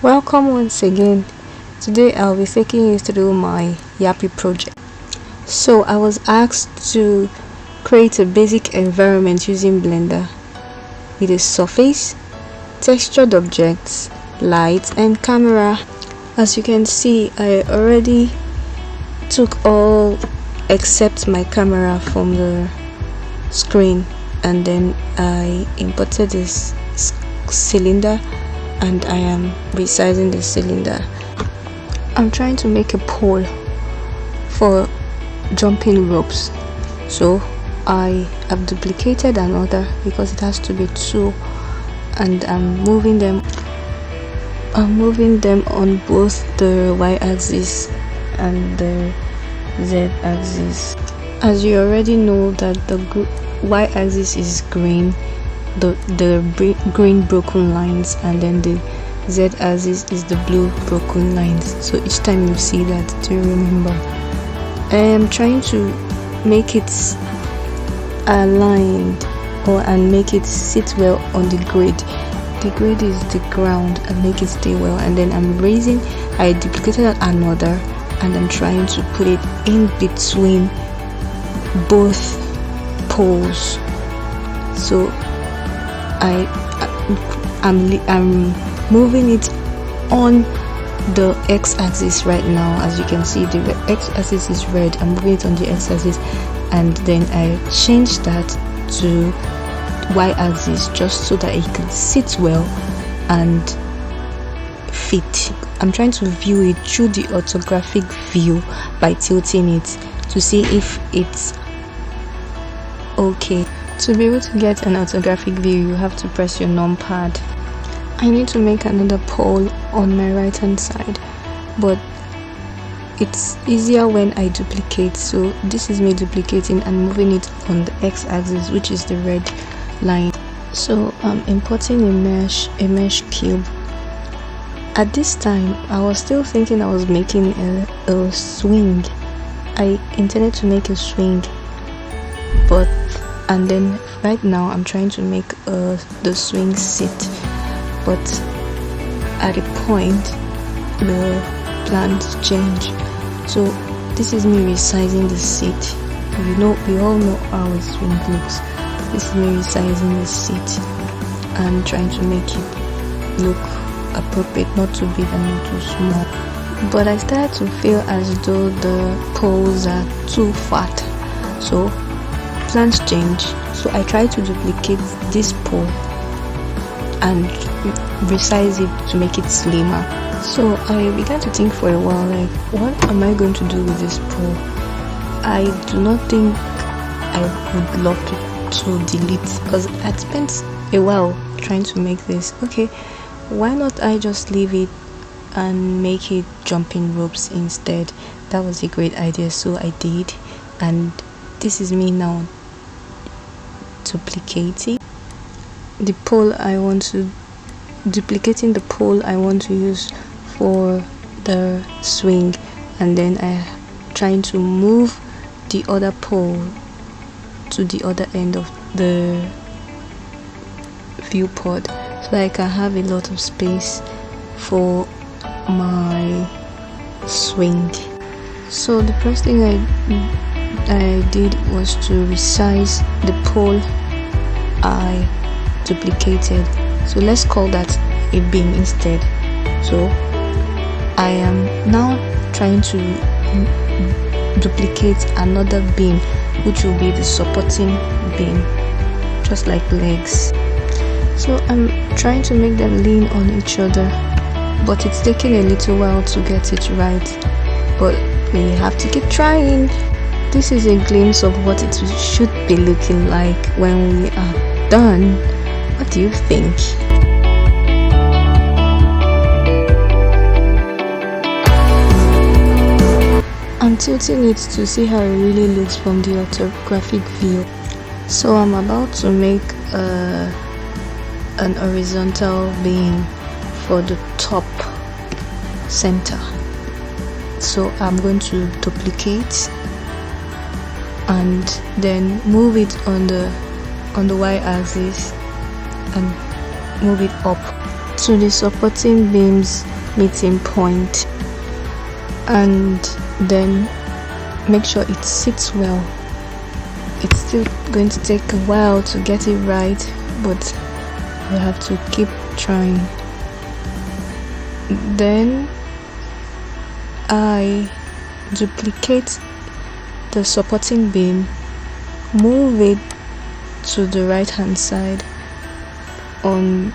Welcome once again. Today I'll be taking you through my Yappy project. So I was asked to create a basic environment using Blender with a surface, textured objects, lights and camera. As you can see, I already took all except my camera from the screen, and then I imported this cylinder and I am resizing the cylinder. I'm trying to make a pole for jumping ropes, so I have duplicated another because it has to be two, and I'm moving them on both the y-axis and the z-axis. As you already know that the y-axis is green, the green broken lines, and then the z-axis is the blue broken lines. So each time you see that, do remember. I am trying to make it aligned and make it sit well on the grid. The grid is the ground, and make it stay well. And then I duplicated another, and I'm trying to put it in between both poles. So I'm moving it on the x-axis right now. As you can see, the x-axis is red. I'm moving it on the x-axis, and then I changed that to y-axis just so that it can sit well and fit. I'm trying to view it through the orthographic view by tilting it to see if it's okay. To be able to get an orthographic view, you have to press your numpad. I need to make another pole on my right hand side, but it's easier when I duplicate. So this is me duplicating and moving it on the x-axis, which is the red line. So I'm importing a mesh cube. At this time, I was still thinking I was making a swing. I intended to make a swing, and then right now I'm trying to make the swing sit, but at a point the plans change. So this is me resizing the seat. We all know how a swing looks. This is me resizing the seat and trying to make it look appropriate, not too big and not too small. But I started to feel as though the poles are too fat, so plans change. So I tried to duplicate this pole and resize it to make it slimmer. So I began to think for a while, like, what am I going to do with this pole? I do not think I would love to delete, because I spent a while trying to make this. Okay, why not I just leave it and make it jumping ropes instead? That was a great idea, so I did. And this is me now duplicating the pole duplicating the pole I want to use for the swing, and then I trying to move the other pole to the other end of the viewport so I can have a lot of space for my swing. So the first thing I did was to resize the pole I duplicated. So let's call that a beam instead. So I am now trying to duplicate another beam, which will be the supporting beam, just like legs. So I'm trying to make them lean on each other, but it's taking a little while to get it right, but we have to keep trying. This is a glimpse of what it should be looking like when we are done. What do you think? I'm tilting it to see how it really looks from the orthographic view. So I'm about to make an horizontal beam for the top center. So I'm going to duplicate and then move it on the y-axis and move it up to the supporting beams meeting point, and then make sure it sits well. It's still going to take a while to get it right, but you have to keep trying. Then I duplicate the supporting beam, move it to the right hand side on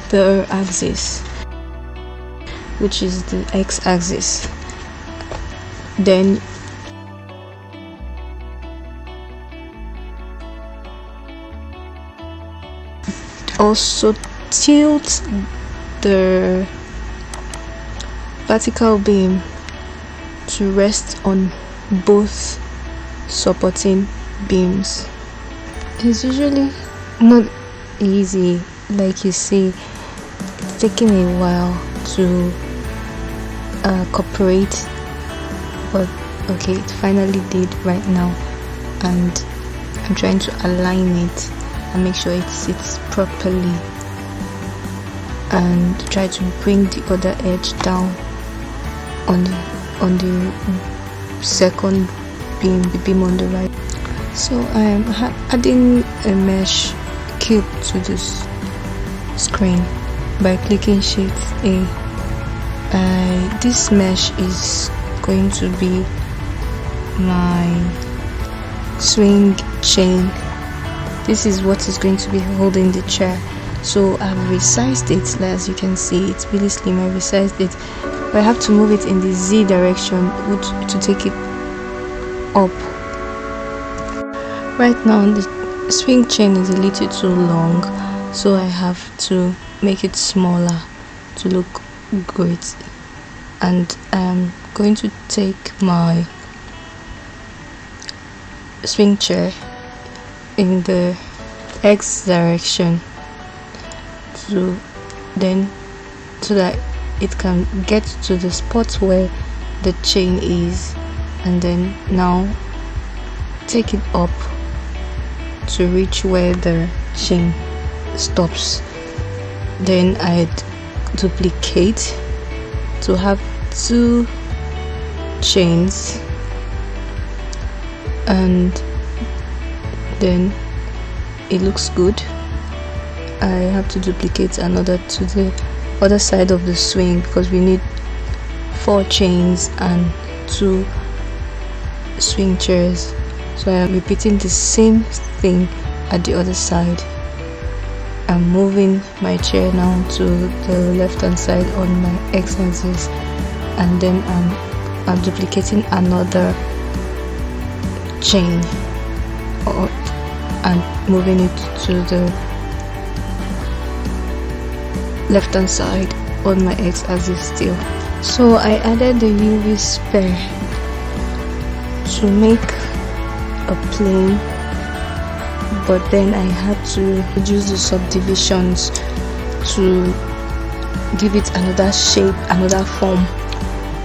the axis, which is the x-axis. Then also tilt the vertical beam to rest on both supporting beams. It's usually not easy, like you see. It's taking a while to cooperate, but okay, it finally did right now, and I'm trying to align it and make sure it sits properly, and try to bring the other edge down on the second beam, the beam on the right. So I am adding a mesh cube to this screen by clicking Shift A. This mesh is going to be my swing chain. This is what is going to be holding the chair. So I've resized it. As you can see, it's really slim. I resized it, but I have to move it in the Z direction to take it up. Right now the swing chain is a little too long, so I have to make it smaller to look great. And I'm going to take my swing chair in the X direction so that it can get to the spot where the chain is, and then now take it up to reach where the chain stops. Then I'd duplicate to have two chains, and then it looks good. I have to duplicate another to the other side of the swing because we need 4 chains and 2 swing chairs. So I am repeating the same thing at the other side. I'm moving my chair now to the left hand side on my x-axis, and then I'm duplicating another chain and moving it to the left hand side on my x-axis still. So I added the UV sphere to make a plane, but then I had to reduce the subdivisions to give it another shape, another form.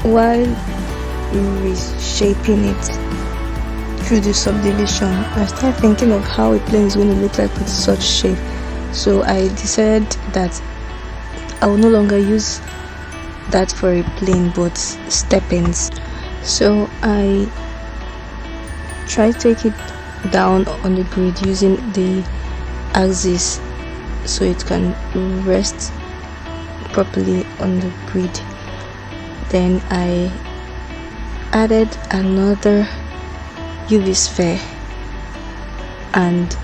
While reshaping it through the subdivision, I started thinking of how a plane is going to look like with such shape. So I decided that I will no longer use that for a plane but step-ins. So I try to take it down on the grid using the axis so it can rest properly on the grid. Then I added another UV sphere and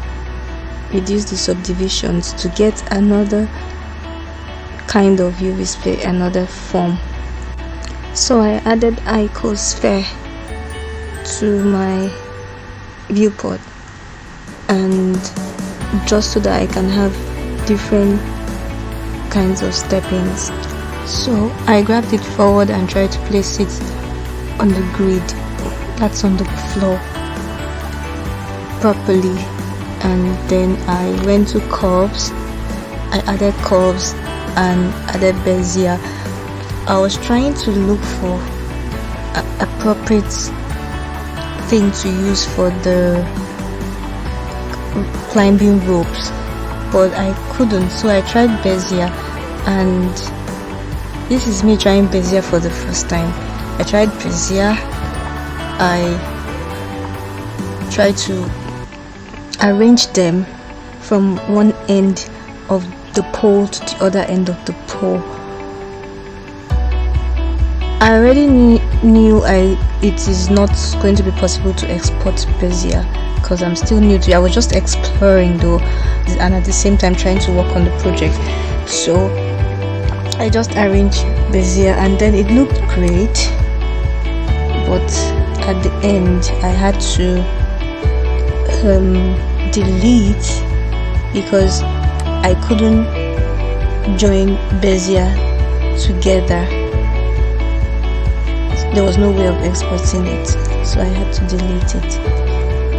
reduced the subdivisions to get another kind of UV sphere, another form. So I added icosphere to my viewport, and just so that I can have different kinds of step-ins. So I grabbed it forward and tried to place it on the grid, that's on the floor, properly. And then I went to curves. I added curves and added bezier. I was trying to look for an appropriate thing to use for the climbing ropes, but I couldn't, so I tried bezier, and this is me trying Bezier for the first time. I tried Bezier. I tried to arrange them from one end of the pole to the other end of the pole. I already knew it is not going to be possible to export Bezier because I'm still new to it. I was just exploring though, and at the same time trying to work on the project. So I just arranged Bezier and then it looked great, but at the end I had to delete because I couldn't join Bezier together. There was no way of exporting it, so I had to delete it,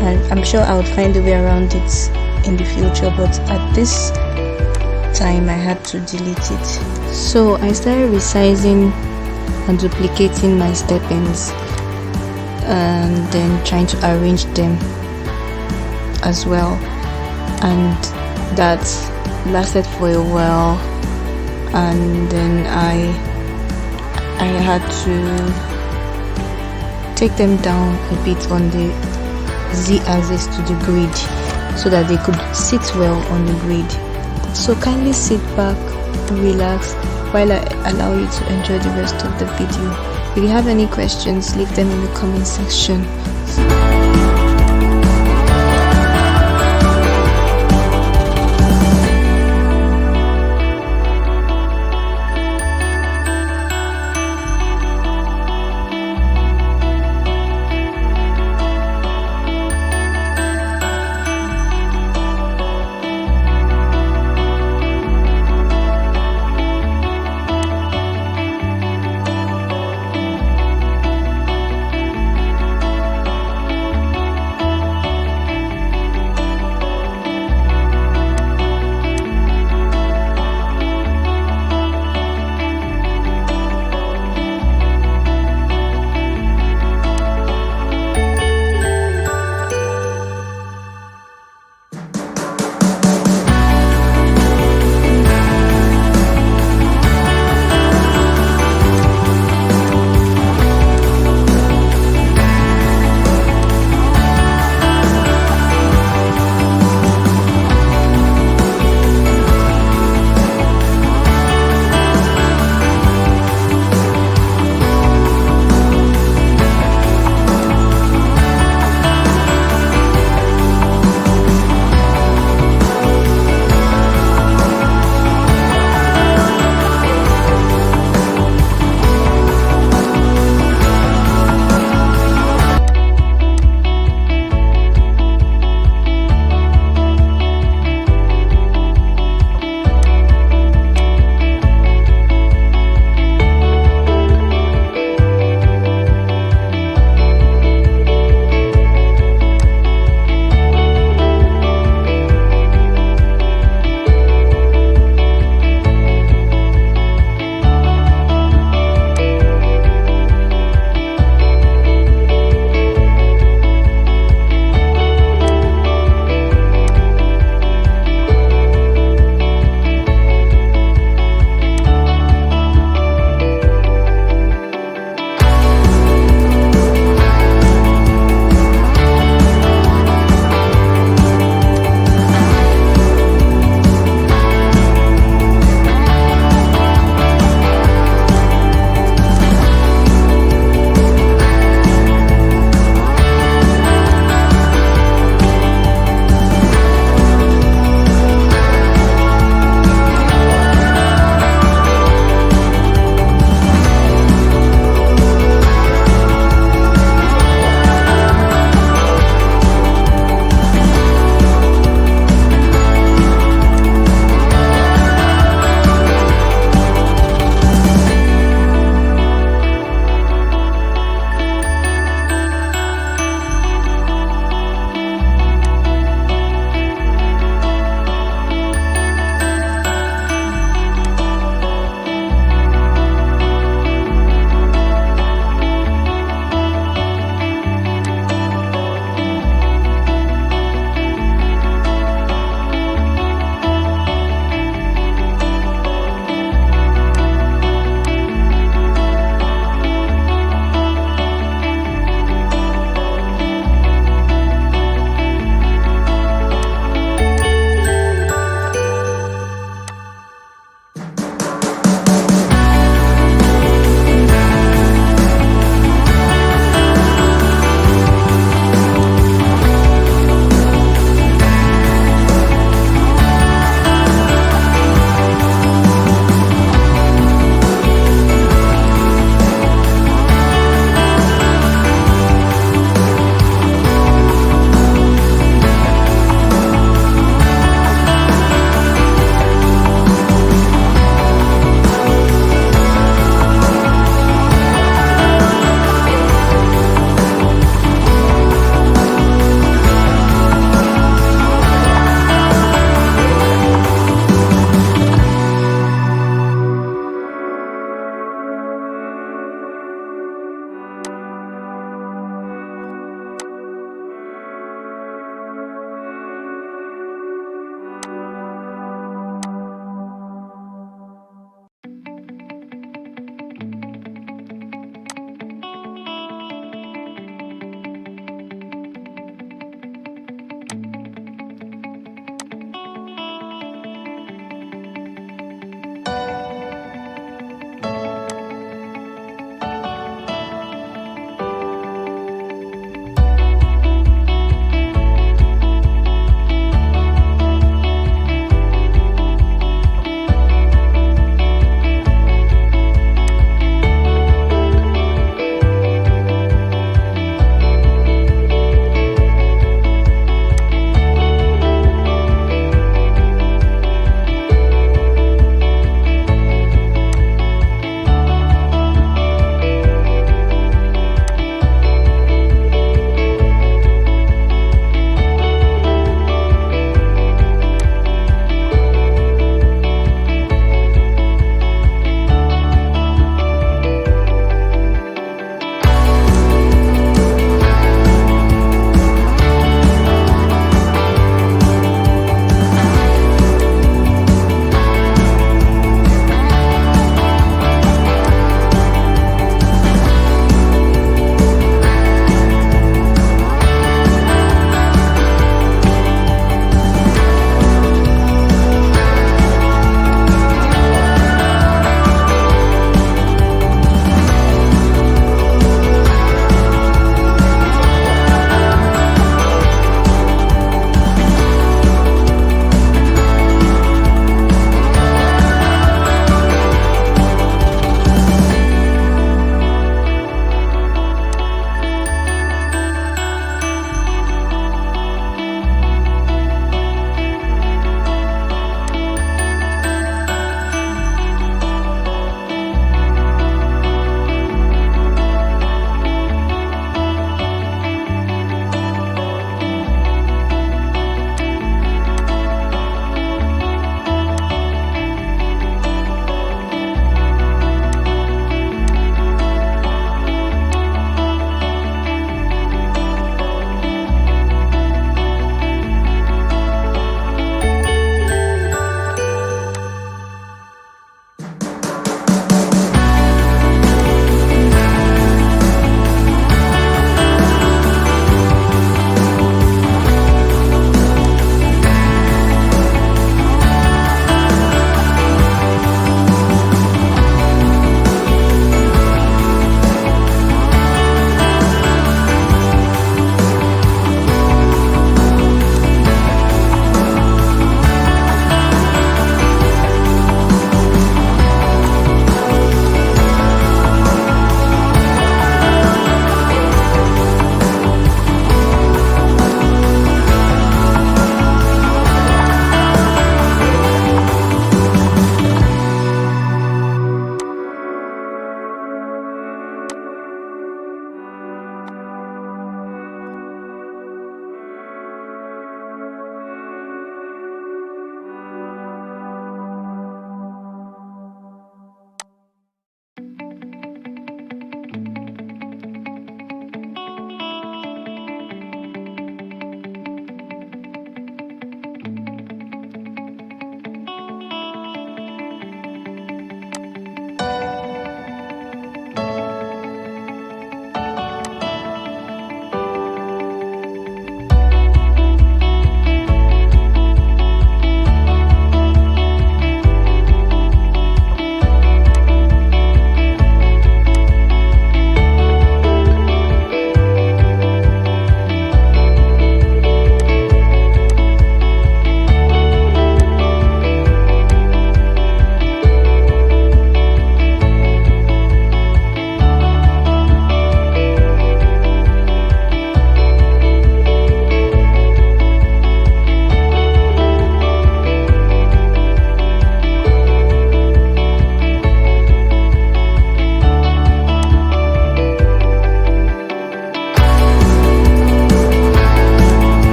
and I'm sure I would find a way around it in the future, but at this time I had to delete it. So I started resizing and duplicating my step-ins and then trying to arrange them as well, and that lasted for a while, and then I had to take them down a bit on the z-axis to the grid so that they could sit well on the grid. So kindly sit back, relax while I allow you to enjoy the rest of the video. If you have any questions, leave them in the comment section.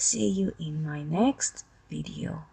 See you in my next video.